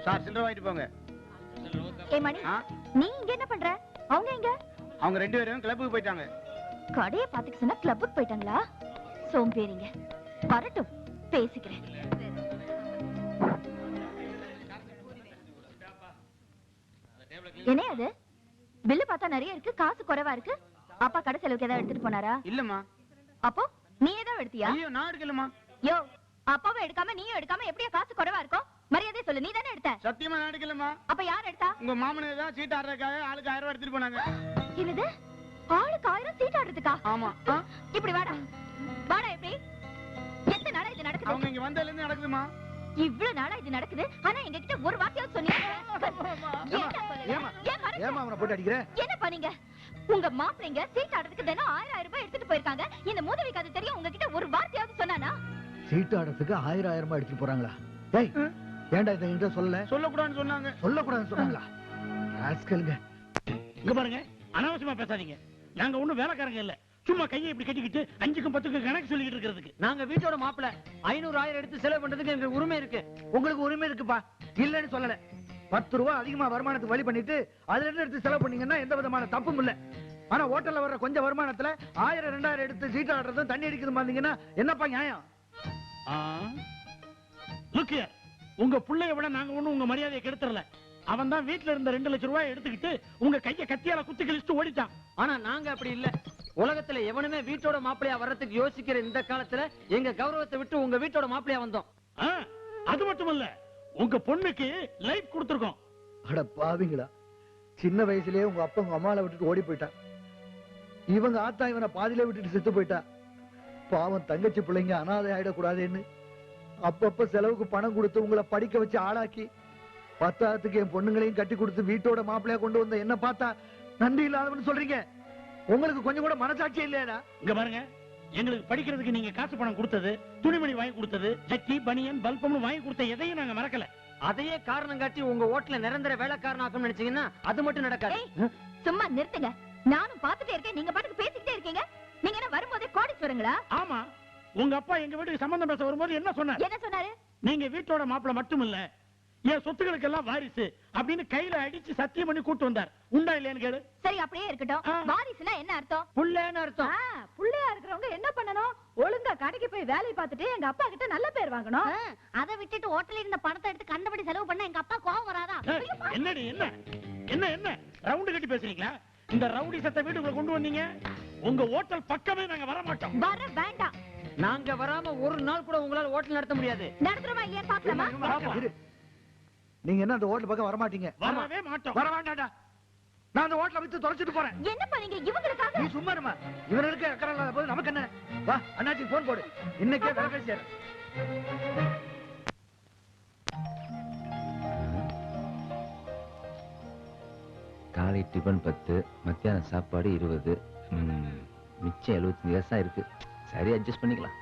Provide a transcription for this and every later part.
Sir சில்லறை வாங்கிட்டு போங்க. ஏ மணி, நீ இங்க என்ன பண்ற? அவங்க எங்க? அவங்க 2 பேரும் கிளப்புக்கு போயிட்டாங்க. கடையை பாத்துக்க சொன்னா கிளப்புக்கு போயிட்டாங்களா? சோம்பேறிங்க. வரட்டும், பேசிக்கிறேன். என்ன அது? பில்லு பார்த்தா நிறைய இருக்கு, காசு குறைவா இருக்கு. அப்பா கடை செலவுக்கு ஏதாவது எடுத்துட்டு போனாரா? இல்லம்மா. அப்போ நீ ஏதாவது எடுத்தியா? ஐயோ, நான் எடுக்கலம்மா. யோ, அப்பாவை எடுக்காம நீயும் எடுக்காம எப்படியா காசு குறைவா இருக்கும்? மரியாதை சொல்லு, நீ தானே எடுத்த? சத்தியமா நான் எடுக்கலம்மா. அப்ப யார் எடுத்தா? உங்க மாமனே தான் சீட் ஆடுறதுக்காக ஆளுக்கு 1000 ரூபாய் எடுத்துட்டு போனாங்க. என்னது? ஆளுக்கு 1000 சீட் ஆடுறதுக்கா? ஆமா. இப்படி வாடா வாடா. எப்படி எத்தனை நாளா இது நடக்குது? அவங்க இங்க வந்ததுல இருந்து நடக்குதுமா. இவ்வளவு நாளா இது நடக்குது, ஆனா எங்க கிட்ட ஒரு வார்த்தையாவது சொன்னீங்க? ஏமா அவனை போட்டு அடிக்கிற? என்ன பண்ணீங்க? உங்க மாப்பிள்ளைங்க சீட் ஆடுறதுக்கு தினம் 1000 ரூபாய் எடுத்துட்டு போயிருக்காங்க. இந்த மூதவிக்கு அது தெரியும். உங்ககிட்ட ஒரு வார்த்தையாவது சொன்னானா? சீட்டு ஆடுறதுக்கு 1000 எடுத்துட்டு போறாங்களா? ஏய், ஏன்டா இதை என்கிட்ட சொல்லக்கூடாதுன்னு சொன்னாங்க. சொல்லக்கூடாதுன்னு சொன்னாங்களா? ராஸ்கல்ங்க. இங்க பாருங்க, அனாவசியமா பேசாதீங்க. நாங்க ஒண்ணும் வேலைக்காரங்க இல்ல. சும்மா கையை இப்படி கட்டிக்கிட்டு 5க்கும் 10க்கும் கணக்கு சொல்லிட்டு இருக்கிறதுக்கு. நாங்க வீட்டோட மாப்பிள்ள 500 1000 எடுத்து செலவு பண்றதுக்கு எங்களுக்கு உரிமை இருக்கு. உங்களுக்கு உரிமை இருக்குப்பா, இல்லன்னு சொல்லல. 10 ரூபாய் அதிகமா வருமானத்துக்கு வழி பண்ணிட்டு அதுல இருந்து எடுத்து செலவு பண்ணீங்கன்னா எந்த விதமான தப்பும் இல்ல. ஆனா ஹோட்டல்ல வர்ற கொஞ்சம் வருமானத்துல 1000 2000 எடுத்து சீட்டு ஆடுறதும் தண்ணி அடிக்கிறது பாத்தீங்கன்னா என்னப்பா நியாயம்? லுக், உங்க புள்ளைய விட நாங்க ஒண்ணும் உங்க மரியாதையை கெடுத்துறல. அவன் தான் வீட்டுல இருந்த 2 லட்சம் ரூபாய் எடுத்துக்கிட்டு உங்க கைய கத்தியால குத்தி கிழிச்சிட்டு ஓடிட்டான். ஆனா நாங்க அப்படி இல்ல. உலகத்துல எவனுமே வீட்டோட மாப்பிள்ளையா வர்றதுக்கு யோசிக்கிற இந்த காலத்துல எங்க கௌரவத்தை விட்டு உங்க வீட்டோட மாப்பிள்ளையா வந்தோம். அது மட்டும் இல்ல, உங்க பொண்ணுக்கு லைஃப் கொடுத்திருக்கோம். அட பாவிங்களா, சின்ன வயசுலயே உங்க அப்பா உங்க அம்மாவை விட்டுட்டு ஓடி போயிட்டா. இவங்க ஆத்தா இவனை பாதியில விட்டுட்டு செத்து போயிட்டா. பாவம் தங்கச்சி பிள்ளைங்க அனாதை ஆயிடக்கூடாதுன்னு அப்பப்ப செலவுக்கு பணம் கொடுத்து உங்களை படிக்க வச்சு ஆளாக்கி பத்தாத்துக்கு என் பொண்ணுங்களையும் கட்டி கொடுத்து வீட்டோட மாப்பிள்ளையா கொண்டு வந்த என்ன பார்த்தா நன்றி இல்லாதவன்னு சொல்றீங்க? உங்களுக்கு கொஞ்சம் கூட மனசாட்சி இல்லையா? இங்க பாருங்க, எங்களுக்கு படிக்கிறதுக்கு நீங்க காசு பணம் கொடுத்தது, துணிமணி வாங்கி கொடுத்தது, ஜட்டி பனியன் பல்பம்னு வாங்கி கொடுத்த எதையும் நாங்க மறக்கல. அதையே காரணம் காட்டி உங்க ஓட்டுல நிரந்தர வேலைக்காரனாக்கணும்னு நினைச்சீங்கன்னா அது மட்டும் நடக்காது. சும்மா நிறுத்துங்க. நானும் பாத்துட்டே இருக்கேன், நீங்க பாட்டுக்கு பேசிக்கிட்டே இருக்கீங்க. நீங்க என்ன வரும்போதே கோடீஸ்வரங்களா? ஆமா, உங்க அப்பா எங்க வீட்டுக்கு சம்பந்தம் பேச வரும்போது என்ன சொன்னாரு? நீங்க வீட்டோட மாப்பிள்ள மட்டும் இல்ல, என் சொத்துக்களுக்கு எல்லாம் வாரிசு அப்படின்னு கையில அடிச்சு சத்தியம் பண்ணி கூட்டு வந்தார். உண்டா இல்லையான்னு கேளு. சரி, அப்படியே இருக்கட்டும். வாரிசுனா என்ன அர்த்தம்? புள்ளைன்னு அர்த்தம். புள்ளையா இருக்கிறவங்க என்ன பண்ணணும்? ஒழுங்கா கடைக்கு போய் வேலை பார்த்துட்டு எங்க அப்பா கிட்ட நல்ல பேர் வாங்கணும். அதை விட்டுட்டு ஹோட்டல்ல இருந்த பணத்தை எடுத்து கண்டபடி செலவு பண்ண எங்க அப்பா கோவம் வராதா? என்னடி என்ன ரவுண்டு கட்டி பேசுறீங்களா? இந்த ரவுடி சத்த வீட்டுக்குள்ள கொண்டு வந்தீங்க, உங்க ஹோட்டல் பக்கமே நாங்க வர மாட்டோம். வர வேண்டாம். நாங்க வராம ஒரு நாள் கூட உங்களால ஹோட்டல் நடத்த முடியாது. நடத்துறமா இல்லையா பாக்கலாமா? நீங்க என்ன அந்த ஹோட்டல் பக்கம் வர மாட்டீங்க? வரவே மாட்டோம். வர வேண்டாம்டா. நான் அந்த ஹோட்டலை வித்து தொலைச்சிட்டு போறேன். என்ன பண்ணீங்க இவங்களுக்காக? நீ சும்மா இருமா. இவங்களுக்கு அக்கறை இல்லாத போது நமக்கு என்ன? வா, அண்ணாச்சி போன் போடு. இன்னைக்கே வேலை பேசியாரு. காலை டிபன் 10, மத்தியானம் சாப்பாடு 20, மிச்சம் 75 காசா இருக்கு. சரி, அட்ஜஸ்ட் பண்ணிக்கலாம்.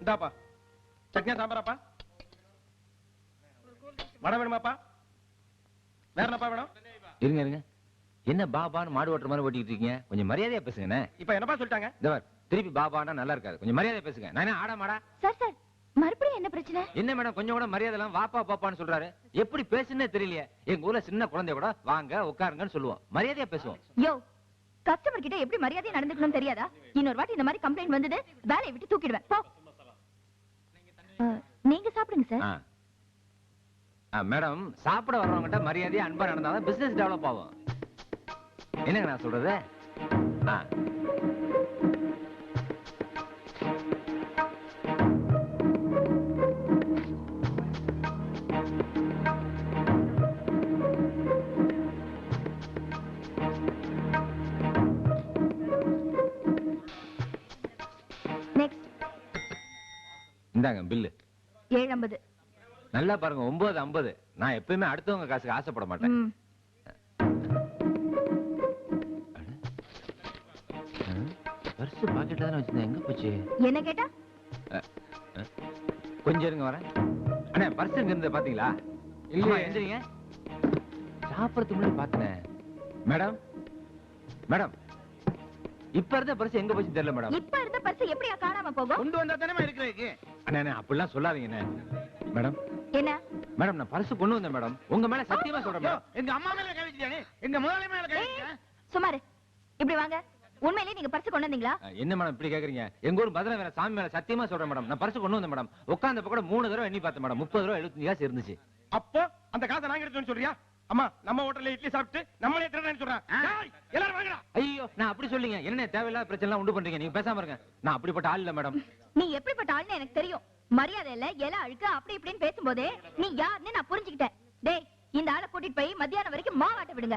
இந்தாப்பா சட்னியா சாம்பாராப்பா. வடை வேணுமாப்பா? வேற என்னப்பா வேணும்? இருங்க, என்ன பாபான்னு மாடு ஓட்டுற மாதிரி ஓட்டிட்டு இருக்கீங்க? கொஞ்சம் மரியாதையா பேசுங்க. இப்ப என்னப்பா சொல்லிட்டாங்க? திருப்பி பாபானா நல்லா இருக்காது. கொஞ்சம் மரியாதை பேசுங்க. நான் ஆட மாடா? சார் மறுபடியும் என்ன பிரச்சனை? என்ன மேடம், கொஞ்சம் கூட மரியாதை எல்லாம் வாப்பா பாப்பான்னு சொல்றாரு. எப்படி பேசுன்னே தெரியலையே. எங்க ஊர்ல சின்ன குழந்தை கூட வாங்க உட்காருங்கன்னு சொல்லுவோம். மரியாதையா பேசுவோம். யோ, கஸ்டமர் கிட்ட எப்படி மரியாதையா நடந்துக்கணும் தெரியாதா? இன்னொரு வாட்டி இந்த மாதிரி கம்ப்ளைண்ட் வந்தது வேலையை விட்டு தூக்கிடுவேன். போ. நீங்க சாப்பிடுங்க சார். மேடம், சாப்பிட வர்றவங்கிட்ட மரியாதையா அன்பா நடந்தாதான் பிசினஸ் டெவலப் ஆகும். என்னங்க நான் சொல்றது? இந்தாங்க பில்லு. 750. நல்லா பாருங்க, 950. நான் எப்பயுமே அடுத்தவங்க காசுக்கு ஆசைப்பட மாட்டேன். பர்ஸ் பாக்கெட்ல தானே வச்சிருந்தேன், எங்க போச்சு? என்ன கேட்டா? கொஞ்சம் இருங்க, வரேன். அண்ணா, பர்ஸ் எங்க இருந்து பாத்தீங்களா? இல்ல, எந்திரிங்க. சாப்பிடறதுக்கு முன்னாடி பாத்தேன். மேடம், இப்ப இருந்த பரிசு எங்க போச்சு தெரியல மேடம். இப்ப இருந்த பர்ஸ் எப்படியா காணாம போகும்? கொண்டு வந்தா தானே இருக்கிறதுக்கு. அண்ணே அப்படிலாம் சொல்லாதீங்க அண்ணே. மேடம் என்ன மேடம் நான் பரிசு கொண்டு வந்தேன் மேடம். உங்க மேல சத்தியமா சொல்றேன் மேடம். எங்க அம்மா மேல கை வச்சிட்டானே, எங்க முதலாளி மேல கை வச்சிட்டான். சுமாரு இப்படி வாங்க. உண்மையிலேயே நீங்க பர்ஸ் கொண்டு வந்தீங்களா? என்ன மேடம் இப்படி கேக்குறீங்க? எங்க ஊர் மதுரை வேற சாமி மேல சத்தியமா சொல்றேன் மேடம். நான் பரிசு கொண்டு வந்தேன் மேடம். உட்கார்ந்தப்ப கூட 3 தடவை எண்ணி பார்த்தேன் மேடம். 30 ரூபா 75 காசு இருந்துச்சு. அப்போ அந்த காசை நாங்க எடுத்தோம்னு சொல்றியா? அம்மா நம்ம ஹோட்டல்ல இட்லி சாப்பிட்டு நம்மளே திருடன்னு சொல்றான். டேய், எல்லாரும் வாங்கடா. ஐயோ நான் அப்படி சொல்லிங்க. என்ன தேவையில்லாத பிரச்சனை எல்லாம் உண்டு பண்றீங்க. நீங்க பேசாம இருங்க. நான் அப்படிப்பட்ட ஆள் இல்ல மேடம். நீ எப்படிப்பட்ட ஆள்னு எனக்கு தெரியும். மரியாதை இல்ல எல்லாம் அழுக்க அப்படி இப்படின்னு பேசும்போதே நீ யாருன்னு நான் புரிஞ்சுக்கிட்டேன். டேய் இந்த ஆளை கூட்டிட்டு போய் மத்தியானம் வரைக்கும் மாவாட்ட விடுங்க.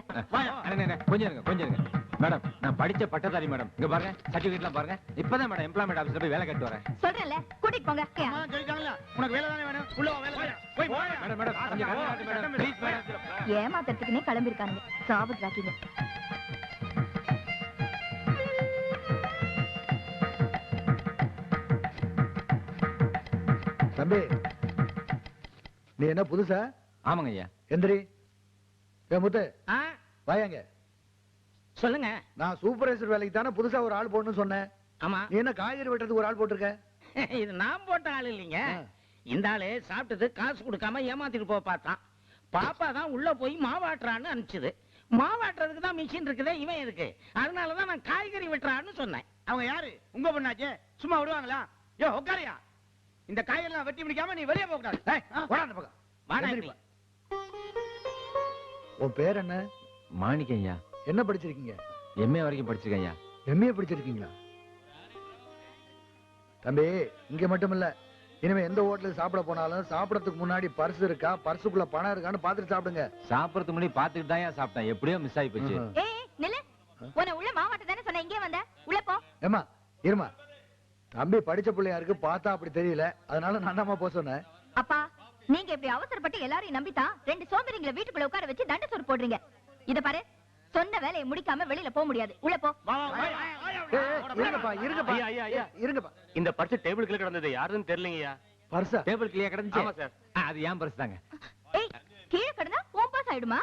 அண்ணே கொஞ்சம் இருங்க. மேடம் நான் படிச்ச பட்டதாரி மேடம். இங்க பாருங்க சர்டிபிகேட்லாம் பாருங்க. இப்பதான் மேடம் எம்ப்ளாய்மெண்ட் ஆபீஸ்ல போய் வேலை கேட்டு வரேன். சொல்றேன்ல கூட்டிட்டு போங்க. அம்மா சொல்லிட்டாங்கல, உனக்கு வேலை தானே வேணும். உள்ள வா, வேலை செய்ய. போய் போய். மேடம் கொஞ்சம் கவனமா மேடம். Please madam. ஏமாத்துறதுக்குன்னே கிளம்பி இருக்கானுங்க. சாபத்ராக்கிங்க. தம்பி நீ என்ன புதுசா? ஆமாங்க ஐயா. எந்திரி. முத்து வாயாங்க. சொல்லுங்க. நான் சூப்பர்வைசர் வேலைக்கு தானே புதுசா ஒரு ஆள் போடணும்னு சொன்னேன். ஆமா. நீ என்ன காய்கறி வெட்டுறதுக்கு ஒரு ஆள் போட்டிருக்க? இது நான் போட்ட ஆள் இல்லைங்க. இந்த ஆளு சாப்பிட்டது காசு கொடுக்காம ஏமாத்திட்டு போக பார்த்தான். பாப்பா தான் உள்ள போய் மாவாட்டுறான்னு அனுப்பிச்சது. மாவாட்டுறதுக்கு தான் மிஷின் இருக்குதே, இவன் இருக்கு. அதனாலதான் நான் காய்கறி வெட்டுறான்னு சொன்னேன். அவங்க யாரு? உங்க பொண்ணாச்சே, சும்மா விடுவாங்களா? யோ உட்காரியா. இந்த காயெல்லாம் வெட்டி முடிக்காம நீ வெளியே போக கூடாது. டேய் போடா அந்த பக்கம். வாடா எந்திரிப்பா. உன் பேர் என்ன? மாணிக்கம் ஐயா. என்ன படிச்சிருக்கீங்க? எம்ஏ வரைக்கும் படிச்சிருக்கேன் ஐயா. எம்ஏ படிச்சிருக்கீங்களா? தம்பி இங்க மட்டும் இல்ல, இனிமே எந்த ஹோட்டலுக்கு சாப்பிட போனாலும் சாப்பிடறதுக்கு முன்னாடி பர்ஸ் இருக்கா, பர்சுக்குள்ள பணம் இருக்கான்னு பாத்துட்டு சாப்பிடுங்க. சாப்பிடறதுக்கு முன்னாடி பாத்துட்டு தான் சாப்பிட்டேன். எப்படியோ மிஸ் ஆகி போச்சு. ஏய் நில்லு. உன்னை உள்ள மாவாட்ட தானே சொன்ன, இங்கே வந்த. உள்ள போ. ஏமா இருமா, தம்பி படிச்ச பிள்ளையா இருக்கு, பார்த்தா அப்படி தெரியல, அதனால நான் தான் போக சொன்னேன். அப்பா நீங்க இப்படி அவசரப்பட்டு எல்லாரையும் நம்பித்தான் 2 சோம்பேறிங்களை வீட்டுக்குள்ள உட்கார வச்சு தண்டை சோறு போடுறீங்க. இத பாரு, சொன்ன வேலையை முடிக்காம வெளியில போக முடியாது. உள்ள போ. இருங்கப்பா. இந்த பர்ஸ் டேபிளுக்குள்ள கிடந்தது யாருன்னு தெரியலங்கய்யா. பர்ஸா? டேபிள் கிளியா கிடந்துச்சு. ஆமா சார். அது ஏன் பர்ஸ் தாங்க. ஏய் கீழே கிடந்தா உன் பாஸ் ஆயிடுமா?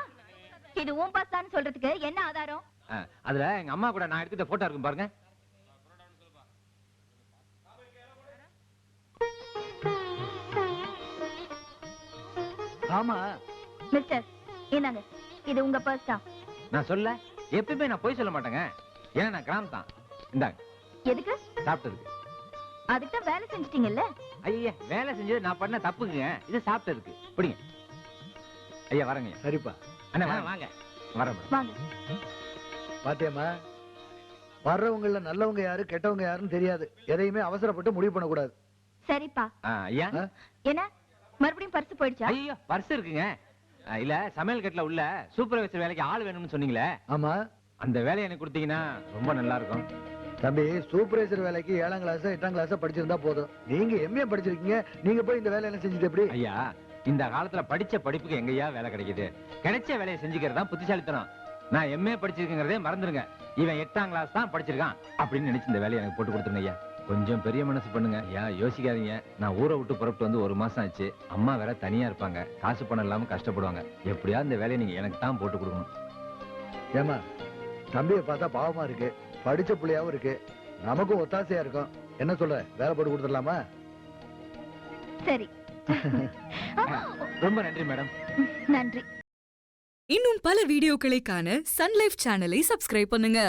இது உன் பாஸ் தான் சொல்றதுக்கு என்ன ஆதாரம்? அதுல எங்க அம்மா கூட நான் எடுத்துட்ட போட்டோ இருக்கும் பாருங்க. ஆமா மிஸ்டர் இந்தாங்க, இது உங்க பர்ஸ் தான். நான் சொல்ல எப்பவுமே நான் போய் சொல்ல மாட்டேங்க. ஏன்னா நான் கிராமம் தான். இந்தாங்க எதுக்கு? சாப்பிட்டதுக்கு. அதுக்கு தான் வேலை செஞ்சிட்டீங்கல்ல. ஐயா வேலை செஞ்சது நான் பண்ண தப்புங்க. இது சாப்பிட்டதுக்கு. பிடிங்க ஐயா. வரங்க. சரிப்பா. அண்ணா வாங்க. வரேன். வாங்க. பாத்தியம்மா, வர்றவங்கள நல்லவங்க யாரு கெட்டவங்க யாருன்னு தெரியாது. எதையுமே அவசரப்பட்டு முடிவு பண்ணக்கூடாது. சரிப்பா. ஐயா என்ன மறுபடியும் பர்ஸ் போயிடுச்சா? ஐயோ பர்ஸ் இருக்குங்க. இல்ல சமையல் கட்டுல உள்ள சூப்பர்வைசர் வேலைக்கு ஆள் வேணும்னு சொன்னீங்களே, ஆமா, அந்த வேலையை எனக்கு கொடுத்தீங்கன்னா ரொம்ப நல்லா இருக்கும். தம்பி சூப்பர்வைசர் வேலைக்கு 7ஆம் கிளாஸ் 8ஆம் கிளாஸ் படிச்சிருந்தா போதும். நீங்க எம்ஏ படிச்சிருக்கீங்க, நீங்க போய் இந்த வேலையெல்லாம் செஞ்சுட்டு எப்படி? ஐயா இந்த காலத்துல படிச்ச படிப்புக்கு எங்கயா வேலை கிடைக்குது? கிடைச்ச வேலையை செஞ்சுக்கிறது தான் புத்திசாலித்தனம். நான் எம்ஏ படிச்சிருக்கேங்கிறதே மறந்துருங்க. இவன் 8ஆம் கிளாஸ் தான் படிச்சிருக்கான் அப்படின்னு நினைச்சு இந்த வேலையை எனக்கு போட்டு கொடுத்துருங்க ஐயா. கொஞ்சம் பெரிய மனசு பண்ணுங்க ஐயா. யோசிக்காதீங்க. நான் ஊரை விட்டு புறப்பட்டு வந்து 1 மாசம் ஆச்சு. அம்மா வேற தனியா இருப்பாங்க. காசு பணம் இல்லாம கஷ்டப்படுவாங்க. எப்படியா இந்த வேலையை நீங்க எனக்கு தான் போட்டு கொடுக்கணும். ஏமா, தம்பியை பார்த்தா பாவமா இருக்கு, படிச்ச பிள்ளையாவும் இருக்கு, நமக்கும் ஒத்தாசையா இருக்கும். என்ன சொல்ற, வேலை போட்டு கொடுத்துடலாமா? சரி. ரொம்ப நன்றி மேடம். நன்றி. இன்னும் பல வீடியோக்களை காண சன் லைஃப் சேனலை சப்ஸ்கிரைப் பண்ணுங்க.